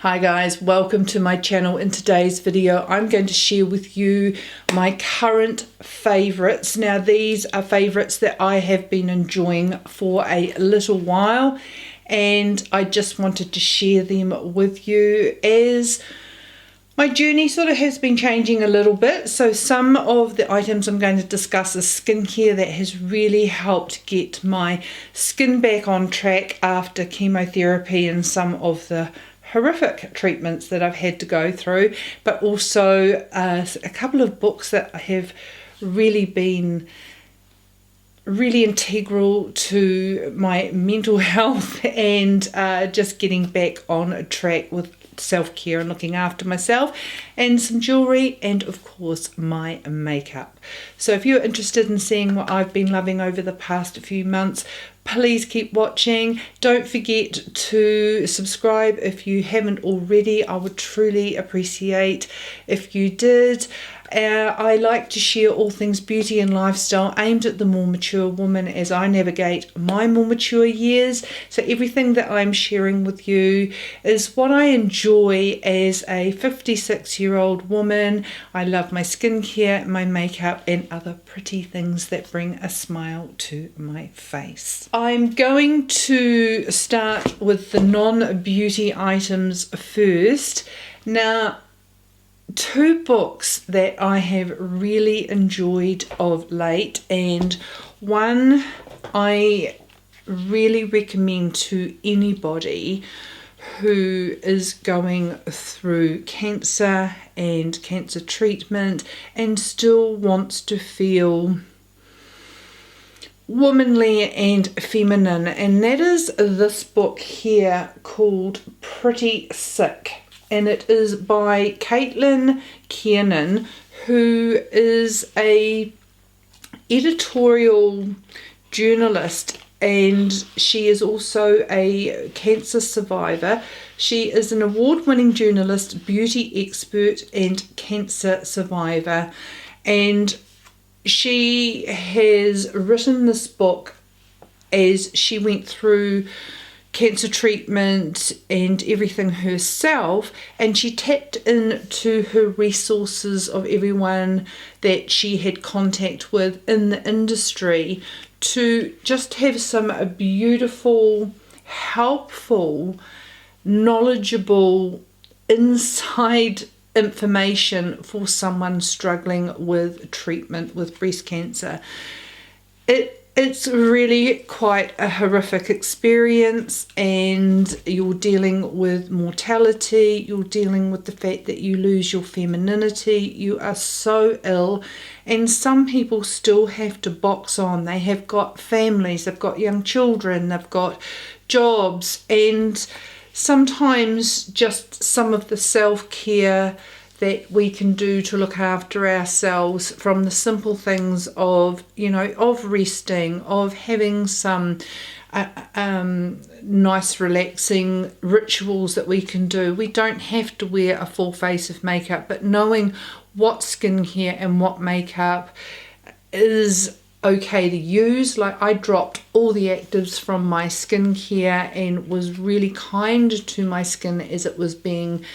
Hi guys, welcome to my channel. In today's video I'm going to share with you my current favourites. Now these are favourites that I have been enjoying for a little while and I just wanted to share them with you as my journey sort of has been changing a little bit. So some of the items I'm going to discuss is skincare that has really helped get my skin back on track after chemotherapy and some of the horrific treatments that I've had to go through, but also a couple of books that have really been really integral to my mental health and just getting back on track with self-care and looking after myself, and some jewelry, and of course my makeup. So if you're interested in seeing what I've been loving over the past few months, please keep watching. Don't forget to subscribe if you haven't already. I would truly appreciate if you did. I like to share all things beauty and lifestyle aimed at the more mature woman as I navigate my more mature years. So everything that I'm sharing with you is what I enjoy as a 56-year-old woman. I love my skincare, my makeup, and other pretty things that bring a smile to my face. I'm going to start with the non-beauty items first. Now, two books that I have really enjoyed of late, and one I really recommend to anybody who is going through cancer and cancer treatment and still wants to feel womanly and feminine, and that is this book here called Pretty Sick. And it is by Caitlin Kiernan, who is a editorial journalist, and she is also a cancer survivor. She is an award-winning journalist, beauty expert, and cancer survivor, and she has written this book as she went through cancer treatment and everything herself, and she tapped into her resources of everyone that she had contact with in the industry to just have some beautiful, helpful, knowledgeable inside information for someone struggling with treatment with breast cancer. It's really quite a horrific experience, and you're dealing with mortality, you're dealing with the fact that you lose your femininity, you are so ill, and some people still have to box on. They have got families, they've got young children, they've got jobs, and sometimes just some of the self-care that we can do to look after ourselves, from the simple things of, of resting, of having some nice relaxing rituals that we can do. We don't have to wear a full face of makeup, but knowing what skincare and what makeup is okay to use. Like, I dropped all the actives from my skincare and was really kind to my skin as it was being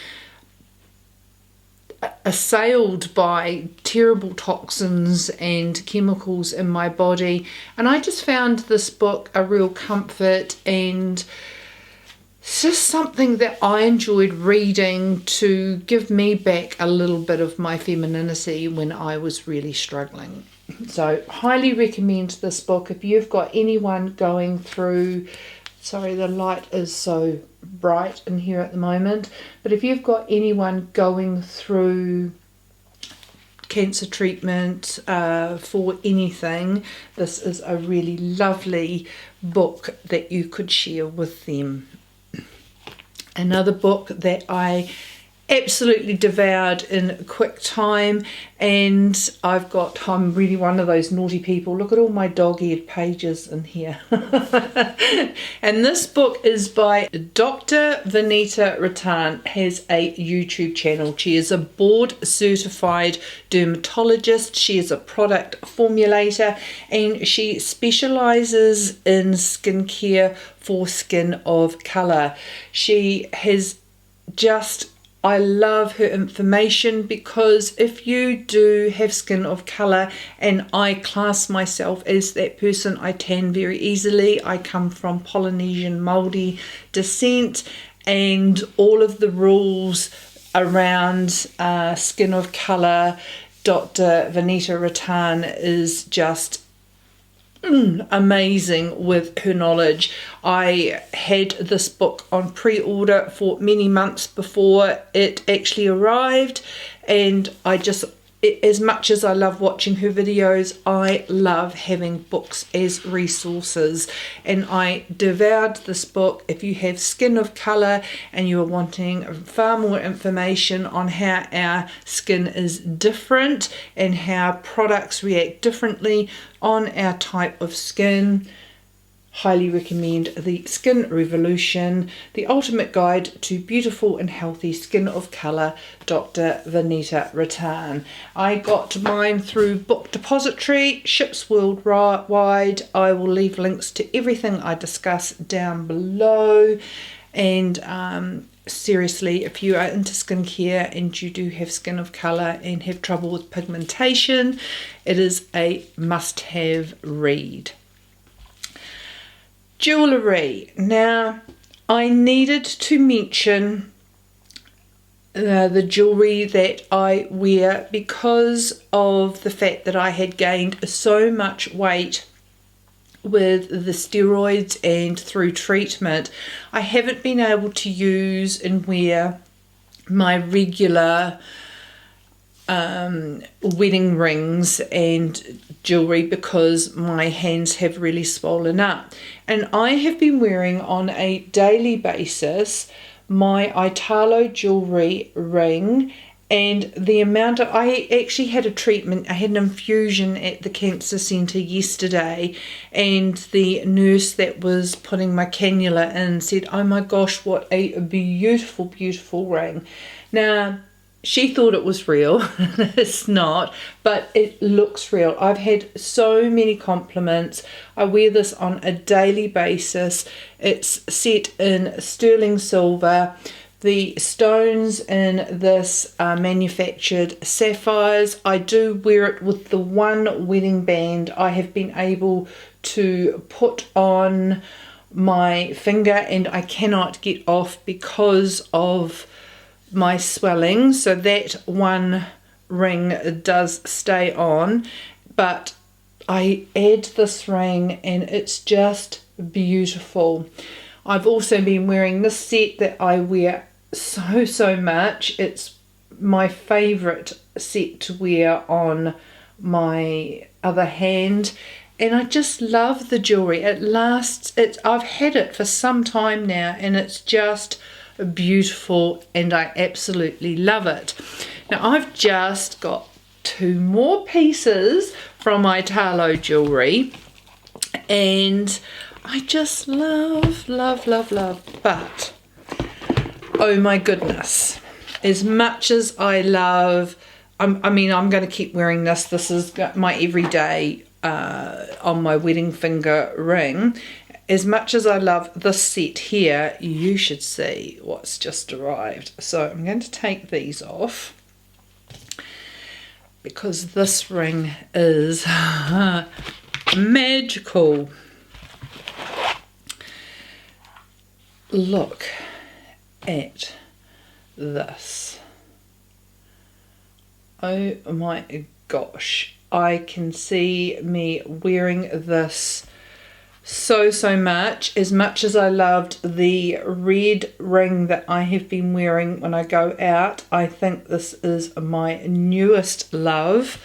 assailed by terrible toxins and chemicals in my body, and I just found this book a real comfort, and it's just something that I enjoyed reading to give me back a little bit of my femininity when I was really struggling. So highly recommend this book if you've got anyone going through, sorry, the light is so bright in here at the moment, but if you've got anyone going through cancer treatment for anything, this is a really lovely book that you could share with them. Another book that I absolutely devoured in quick time, and I'm really one of those naughty people. Look at all my dog-eared pages in here. And this book is by Dr. Vanita Rattan, has a YouTube channel. She is a board certified dermatologist. She is a product formulator, and she specializes in skincare for skin of color. She has I love her information, because if you do have skin of colour, and I class myself as that person, I tan very easily. I come from Polynesian Māori descent, and all of the rules around skin of colour, Dr. Vanita Rattan is just amazing with her knowledge. I had this book on pre-order for many months before it actually arrived, and as much as I love watching her videos, I love having books as resources, and I devoured this book. If you have skin of colour and you are wanting far more information on how our skin is different and how products react differently on our type of skin, highly recommend the Skin Revolution, the ultimate guide to beautiful and healthy skin of colour, Dr. Vanita Rattan. I got mine through Book Depository, ships worldwide. I will leave links to everything I discuss down below. And seriously, if you are into skincare and you do have skin of colour and have trouble with pigmentation, it is a must-have read. Jewellery. Now, I needed to mention the jewellery that I wear because of the fact that I had gained so much weight with the steroids and through treatment. I haven't been able to use and wear my regular wedding rings and jewelry because my hands have really swollen up, and I have been wearing on a daily basis my Italo Jewelry ring. And the amount of, I actually had a treatment, I had an infusion at the cancer centre yesterday, and the nurse that was putting my cannula in said, "Oh my gosh, what a beautiful, beautiful ring." Now, she thought it was real. It's not, but it looks real. I've had so many compliments. I wear this on a daily basis. It's set in sterling silver. The stones in this are manufactured sapphires. I do wear it with the one wedding band I have been able to put on my finger, and I cannot get off because of my swelling. So that one ring does stay on, but I add this ring and it's just beautiful. I've also been wearing this set that I wear so much. It's my favorite set to wear on my other hand, and I just love the jewelry. It lasts. I've had it for some time now, and it's just beautiful, and I absolutely love it. Now, I've just got 2 more pieces from Italo Jewelry, and I just love, but oh my goodness, as much as I love, I mean, I'm going to keep wearing this. This is my everyday on my wedding finger ring. As much as I love this set here, you should see what's just arrived. So I'm going to take these off because this ring is magical. Look at this. Oh my gosh. I can see me wearing this so much. As much as I loved the red ring that I have been wearing when I go out, I think this is my newest love.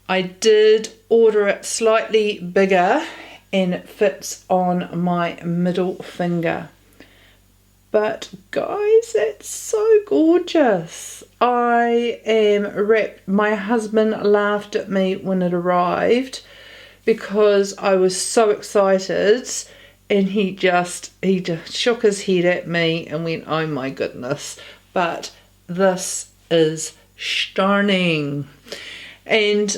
I did order it slightly bigger and it fits on my middle finger. But guys, it's so gorgeous. I am wrapped. My husband laughed at me when it arrived because I was so excited, and he just shook his head at me and went, "Oh my goodness." But this is stunning. And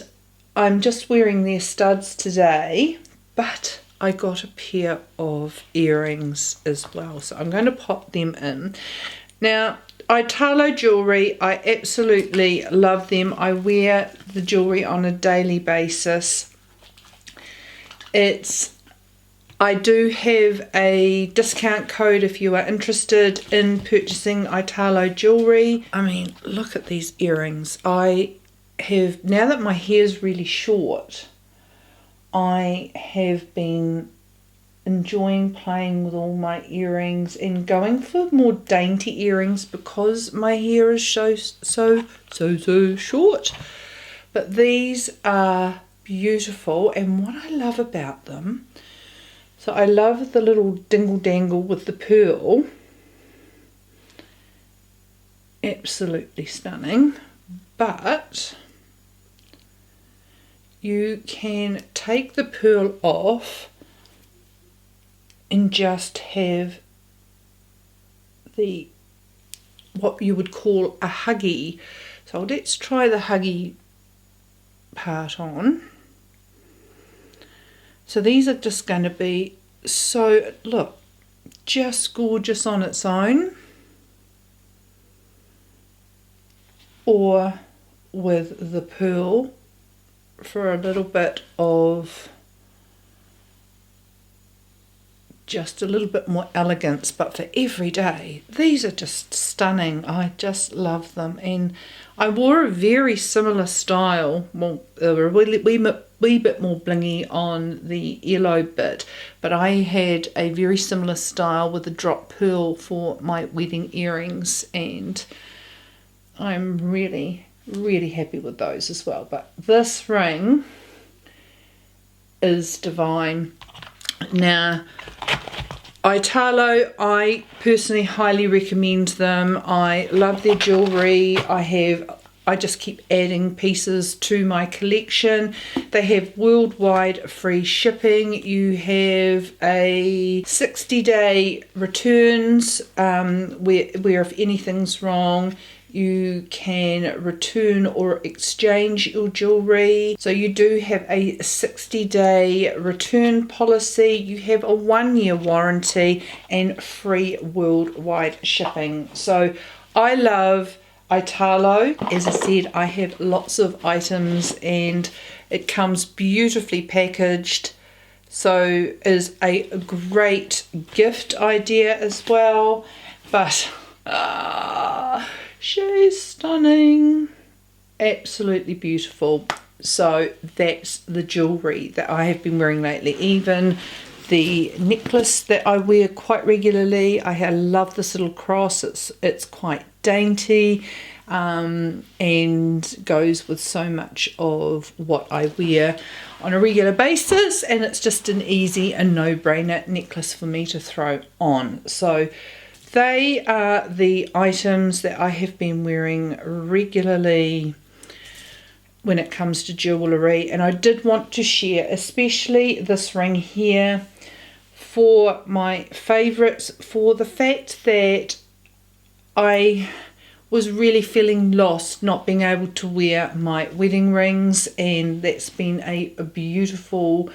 I'm just wearing their studs today, but I got a pair of earrings as well, so I'm going to pop them in. Now, Italo Jewelry, I absolutely love them. I wear the jewelry on a daily basis. I do have a discount code if you are interested in purchasing Italo Jewelry. I mean, look at these earrings. Now that my hair's really short, I have been enjoying playing with all my earrings and going for more dainty earrings because my hair is so short. But these are beautiful, and what I love about them, so I love the little dingle dangle with the pearl, absolutely stunning, but you can take the pearl off and just have what you would call a huggy. So let's try the huggy part on. So these are just going to be look, just gorgeous on its own, or with the pearl for a little bit of just a little bit more elegance. But for every day, these are just stunning. I just love them. And I wore a very similar style, well, a wee bit more blingy on the earlobe bit, but I had a very similar style with a drop pearl for my wedding earrings, and I'm really happy with those as well. But this ring is divine. Now, Italo, I personally highly recommend them. I love their jewellery. I just keep adding pieces to my collection. They have worldwide free shipping. You have a 60-day returns where if anything's wrong, you can return or exchange your jewellery. So you do have a 60-day return policy. You have a 1-year warranty and free worldwide shipping. So I love Italo. As I said, I have lots of items and it comes beautifully packaged. So is a great gift idea as well. But she's stunning, absolutely beautiful. So that's the jewellery that I have been wearing lately. Even the necklace that I wear quite regularly, I love this little cross. It's quite dainty and goes with so much of what I wear on a regular basis, and it's just an easy and no-brainer necklace for me to throw on. So they are the items that I have been wearing regularly when it comes to jewellery, and I did want to share especially this ring here for my favourites, for the fact that I was really feeling lost not being able to wear my wedding rings, and that's been a beautiful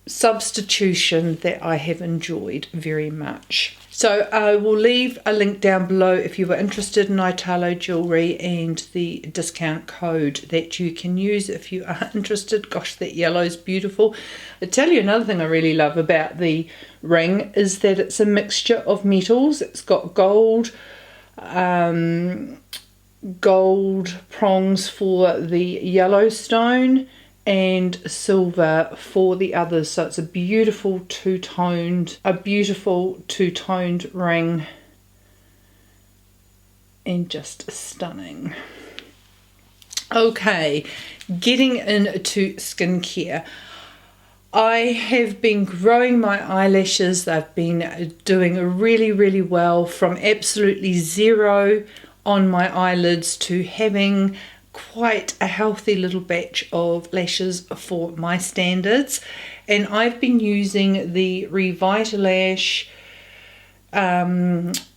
substitution that I have enjoyed very much. So I will leave a link down below if you are interested in Italo Jewelry and the discount code that you can use if you are interested. Gosh, that yellow is beautiful. I tell you another thing I really love about the ring is that it's a mixture of metals. It's got gold prongs for the yellow stone and silver for the others. So it's a beautiful two-toned ring, and just stunning. Okay, getting into skincare. I have been growing my eyelashes. They've been doing really well, from absolutely zero on my eyelids to having quite a healthy little batch of lashes for my standards. And I've been using the Revitalash Advanced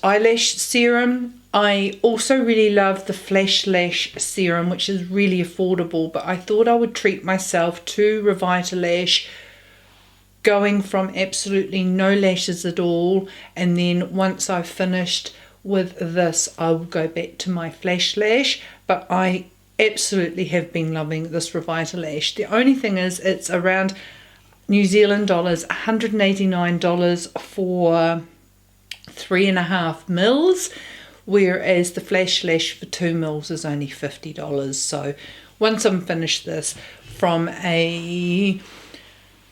Eyelash Serum. I also really love the Flash Lash Serum, which is really affordable, but I thought I would treat myself to Revitalash going from absolutely no lashes at all, and then once I've finished with this, I will go back to my flash lash. But I absolutely have been loving this Revitalash. The only thing is, it's around New Zealand dollars, $189 for 3.5 mils, whereas the flash lash for 2 mils is only $50. So once I'm finished this, from a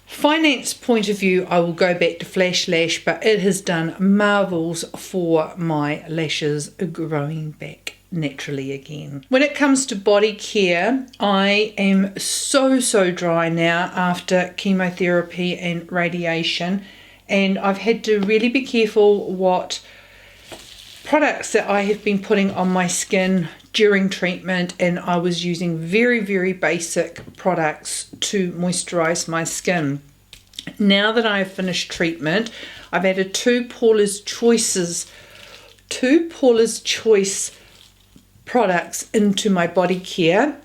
finance point of view, I will go back to flash lash, but it has done marvels for my lashes growing back naturally again. When it comes to body care, I am so dry now after chemotherapy and radiation, and I've had to really be careful what products that I have been putting on my skin during treatment, and I was using very basic products to moisturize my skin. Now that I have finished treatment, I've added two Paula's Choice products into my body care,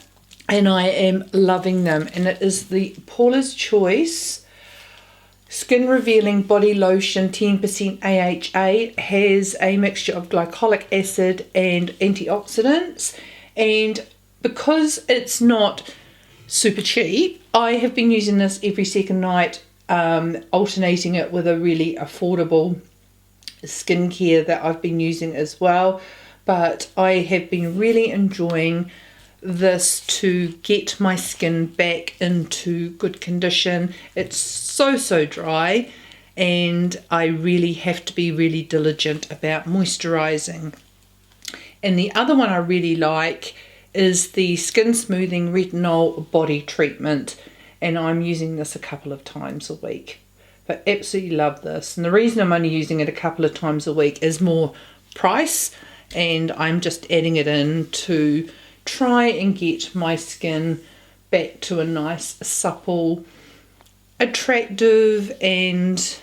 and I am loving them. And it is the Paula's Choice Skin Revealing Body Lotion 10% AHA. Has a mixture of glycolic acid and antioxidants, and because it's not super cheap, I have been using this every second night, alternating it with a really affordable skincare that I've been using as well. But I have been really enjoying this to get my skin back into good condition. It's so dry, and I really have to be really diligent about moisturizing. And the other one I really like is the Skin Smoothing Retinol Body Treatment, and I'm using this a couple of times a week. But absolutely love this, and the reason I'm only using it a couple of times a week is more price, and I'm just adding it in to try and get my skin back to a nice, supple, attractive and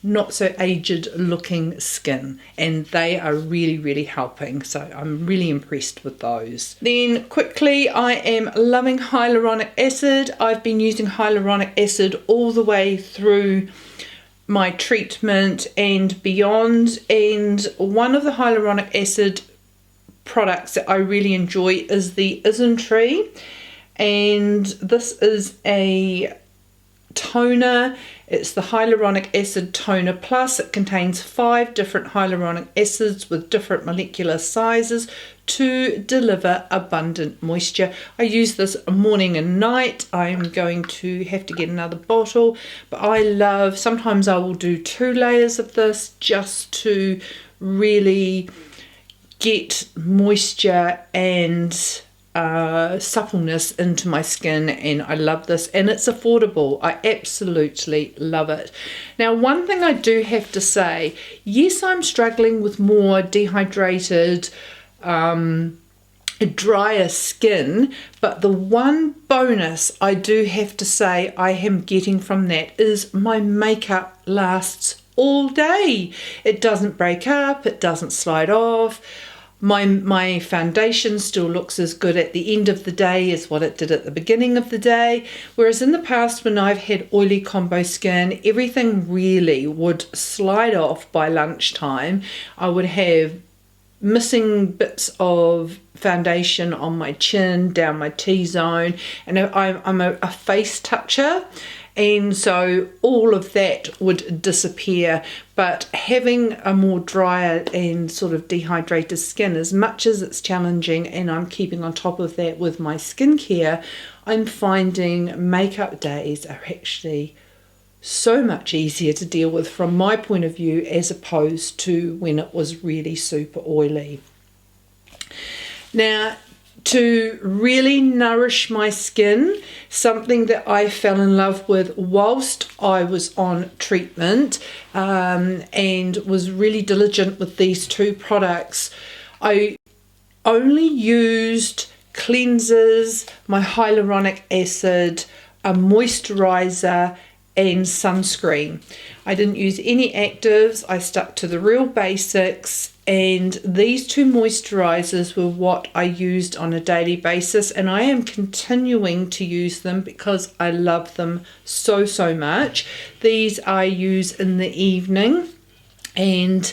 not so aged looking skin, and they are really helping. So I'm really impressed with those. Then quickly, I am loving hyaluronic acid. I've been using hyaluronic acid all the way through my treatment and beyond, and one of the hyaluronic acid products that I really enjoy is the Isntree, and this is a toner. It's the Hyaluronic Acid Toner Plus. It contains 5 different hyaluronic acids with different molecular sizes to deliver abundant moisture. I use this morning and night. I'm going to have to get another bottle, but I love, sometimes I will do 2 layers of this just to really get moisture and suppleness into my skin, and I love this, and it's affordable. I absolutely love it. Now, one thing I do have to say, yes, I'm struggling with more dehydrated, drier skin, but the one bonus I do have to say I am getting from that is my makeup lasts all day. It doesn't break up, it doesn't slide off. My foundation still looks as good at the end of the day as what it did at the beginning of the day. Whereas in the past, when I've had oily combo skin, everything really would slide off by lunchtime. I would have missing bits of foundation on my chin, down my T-zone, and I'm a face toucher, and so all of that would disappear. But having a more drier and sort of dehydrated skin, as much as it's challenging and I'm keeping on top of that with my skincare, I'm finding makeup days are actually so much easier to deal with from my point of view, as opposed to when it was really super oily. Now, to really nourish my skin, something that I fell in love with whilst I was on treatment, and was really diligent with these 2 products. I only used cleansers, my hyaluronic acid, a moisturizer, and sunscreen. I didn't use any actives. I stuck to the real basics, and these two moisturizers were what I used on a daily basis, and I am continuing to use them because I love them so much. These I use in the evening, and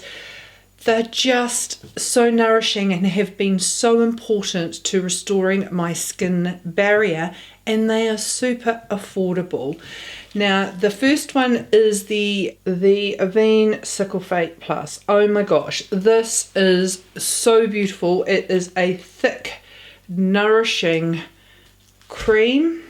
they're just so nourishing and have been so important to restoring my skin barrier, and they are super affordable. Now, the first one is the Avene Cicatrate Plus. Oh my gosh, this is so beautiful. It is a thick, nourishing cream,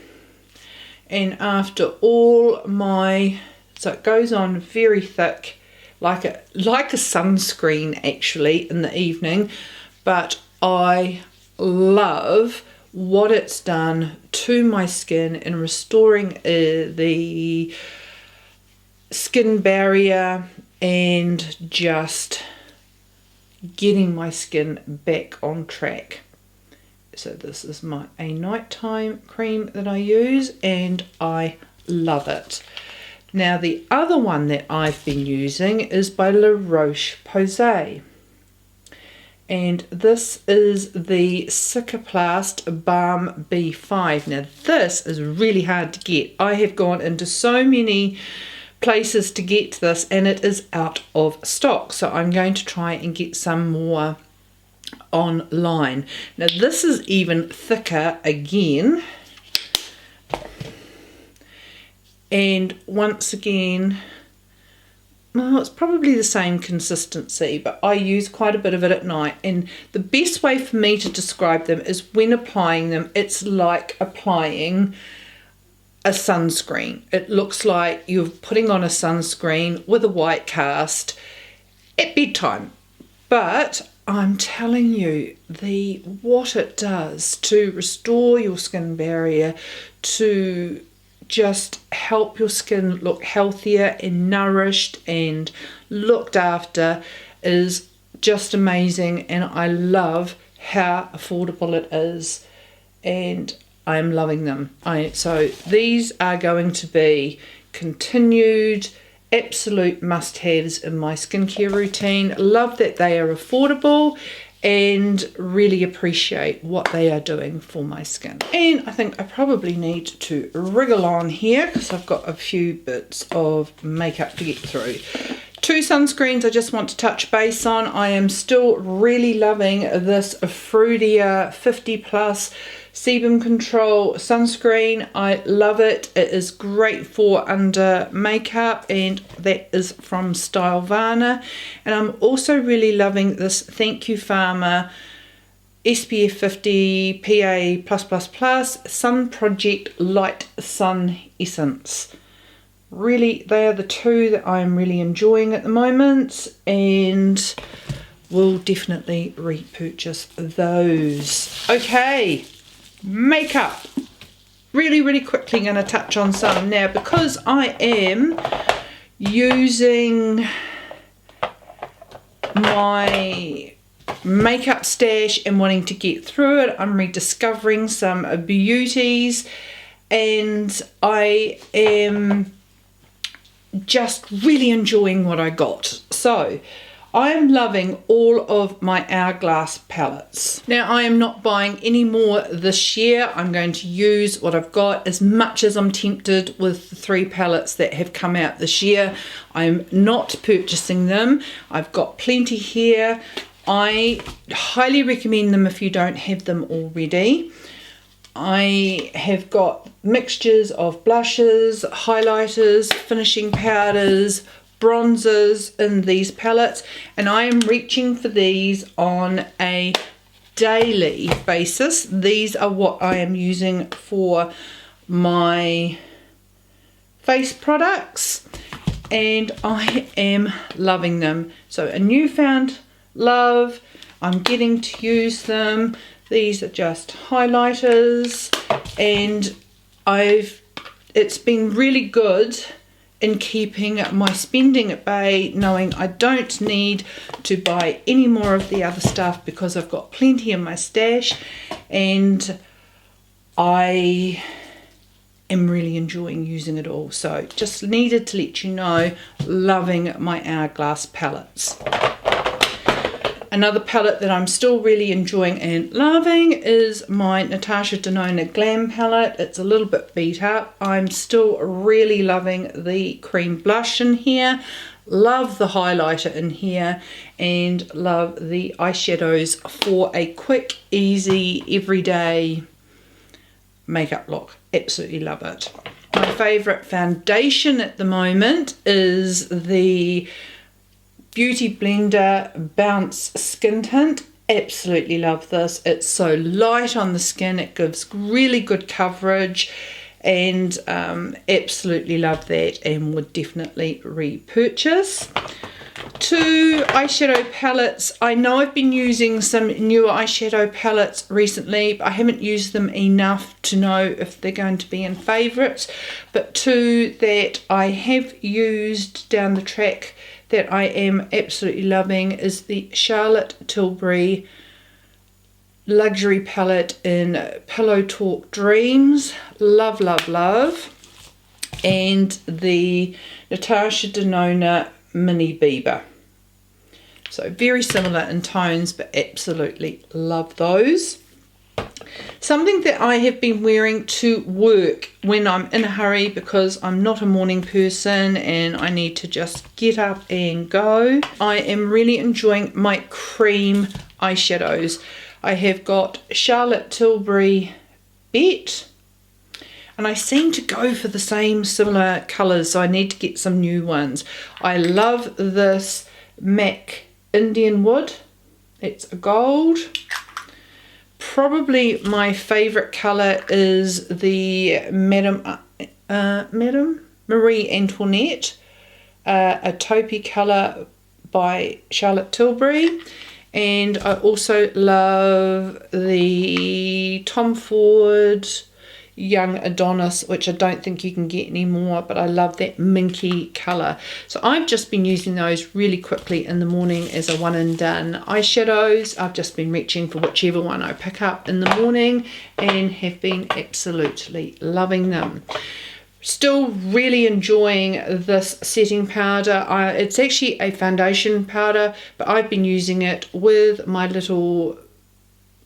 and after all my, so it goes on very thick, like a sunscreen actually in the evening, but I love what it's done to my skin in restoring the skin barrier and just getting my skin back on track. So this is a nighttime cream that I use, and I love it. Now the other one that I've been using is by La Roche-Posay, and this is the Cicaplast Balm B5. Now this is really hard to get. I have gone into so many places to get this, and it is out of stock, so I'm going to try and get some more online. Now this is even thicker again, and once again, well, it's probably the same consistency, but I use quite a bit of it at night, and the best way for me to describe them is when applying them, it's like applying a sunscreen. It looks like you're putting on a sunscreen with a white cast at bedtime, but I'm telling you, what it does to restore your skin barrier, to just help your skin look healthier and nourished and looked after, is just amazing, and I love how affordable it is, and I'm loving them. So these are going to be continued absolute must-haves in my skincare routine. Love that they are affordable, and really appreciate what they are doing for my skin. And I think I probably need to wriggle on here because I've got a few bits of makeup to get through. Two sunscreens I just want to touch base on. I am still really loving this Fruidia 50 Plus Sebum Control sunscreen. I love it. It is great for under makeup, and that is from Stylevana. And I'm also really loving this Thank You Pharma SPF 50 PA+++ Sun Project Light Sun Essence. Really, they are the two that I'm really enjoying at the moment, and will definitely repurchase those. Okay, makeup. Really quickly going to touch on some now, because I am using my makeup stash and wanting to get through it. I'm rediscovering some beauties, and I am just really enjoying what I got. So I am loving all of my Hourglass palettes. Now I am not buying any more this year. I'm going to use what I've got, as much as I'm tempted with the 3 palettes that have come out this year. I'm not purchasing them. I've got plenty here. I highly recommend them if you don't have them already. I have got mixtures of blushes, highlighters, finishing powders, bronzers in these palettes, and I am reaching for these on a daily basis. These are what I am using for my face products, and I am loving them. So a newfound love. I'm getting to use them. These are just highlighters, and it's been really good in keeping my spending at bay, knowing I don't need to buy any more of the other stuff because I've got plenty in my stash, and I am really enjoying using it all. So just needed to let you know, loving my Hourglass palettes. Another palette that I'm still really enjoying and loving is my Natasha Denona Glam palette. It's a little bit beat up. I'm still really loving the cream blush in here. Love the highlighter in here and love the eyeshadows for a quick, easy, everyday makeup look. Absolutely love it. My favourite foundation at the moment is the Beauty Blender Bounce Skin Tint. Absolutely love this. It's so light on the skin. It gives really good coverage and absolutely love that and would definitely repurchase. 2 eyeshadow palettes. I know I've been using some newer eyeshadow palettes recently, but I haven't used them enough to know if they're going to be in favourites. But 2 that I have used down the track that I am absolutely loving is the Charlotte Tilbury Luxury Palette in Pillow Talk Dreams. Love, love, love. And the Natasha Denona Mini Bieber. So very similar in tones, but absolutely love those. Something that I have been wearing to work when I'm in a hurry because I'm not a morning person and I need to just get up and go. I am really enjoying my cream eyeshadows. I have got Charlotte Tilbury Bet, and I seem to go for the same similar colours, so I need to get some new ones. I love this MAC Indian Wood. It's a gold. Probably my favourite colour is the Madame Marie Antoinette, a taupey colour by Charlotte Tilbury. And I also love the Tom Ford Young Adonis, which I don't think you can get anymore, but I love that minky colour. So I've just been using those really quickly in the morning as a one and done eyeshadows. I've just been reaching for whichever one I pick up in the morning and have been absolutely loving them. Still really enjoying this setting powder. It's actually a foundation powder, but I've been using it with my little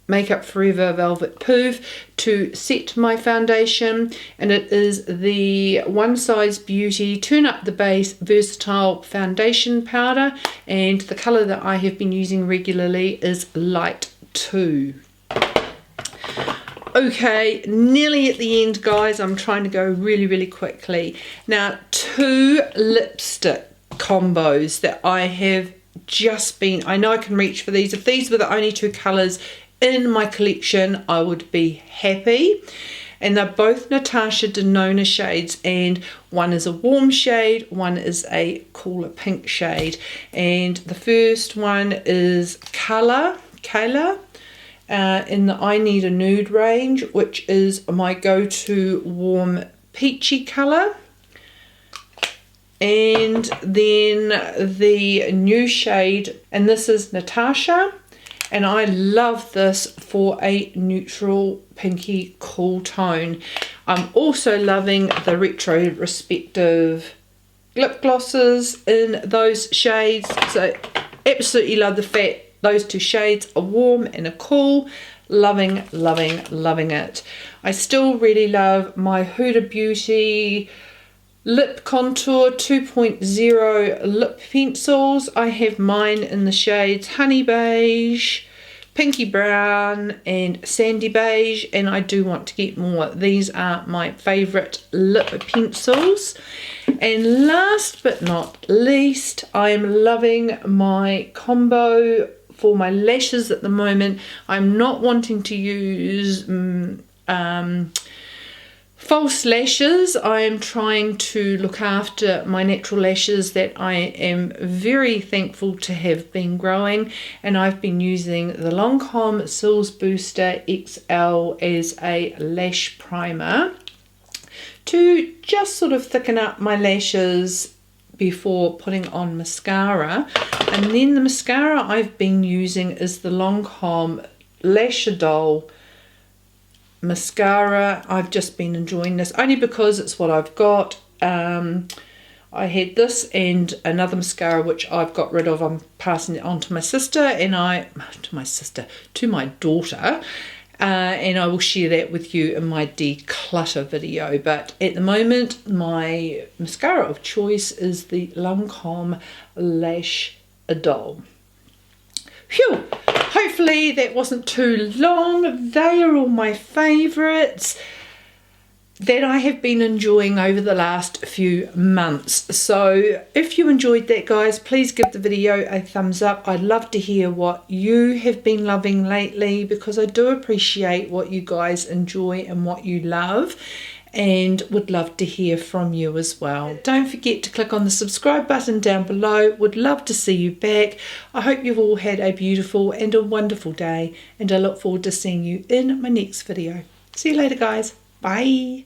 Makeup Forever Velvet Poof to set my foundation, and it is the One Size Beauty Turn Up the Base Versatile Foundation Powder, and the colour that I have been using regularly is Light 2. Okay, nearly at the end, guys. I'm trying to go really, really quickly. Now, 2 lipstick combos that I have just been, I know I can reach for these. If these were the only 2 colours in my collection, I would be happy. And they're both Natasha Denona shades, and one is a warm shade, one is a cooler pink shade. And the first one is Kayla in the I Need a Nude range, which is my go-to warm peachy colour. And then the new shade, and this is Natasha, and I love this for a neutral pinky cool tone. I'm also loving the retrospective lip glosses in those shades, so absolutely love the fact those 2 shades are warm and a cool. Loving, loving, loving it. I still really love my Huda Beauty Lip Contour 2.0 lip pencils. I have mine in the shades Honey Beige, Pinky Brown and Sandy Beige, and I do want to get more. These are my favourite lip pencils. And last but not least, I am loving my combo for my lashes at the moment. I'm not wanting to use false lashes. I am trying to look after my natural lashes that I am very thankful to have been growing, and I've been using the Lancome Cils Booster XL as a lash primer to just sort of thicken up my lashes before putting on mascara. And then the mascara I've been using is the Lancome Lash Doll mascara. I've just been enjoying this only because it's what I've got. I had this and another mascara which I've got rid of. I'm passing it on to my sister and to my daughter, and I will share that with you in my declutter video. But at the moment, my mascara of choice is the Lancome Lash Idole. Phew! Hopefully that wasn't too long. They are all my favourites that I have been enjoying over the last few months. So if you enjoyed that, guys, please give the video a thumbs up. I'd love to hear what you have been loving lately, because I do appreciate what you guys enjoy and what you love, and would love to hear from you as well. Don't forget to click on the subscribe button down below. Would love to see you back. I hope you've all had a beautiful and a wonderful day, and I look forward to seeing you in my next video. See you later, guys. Bye.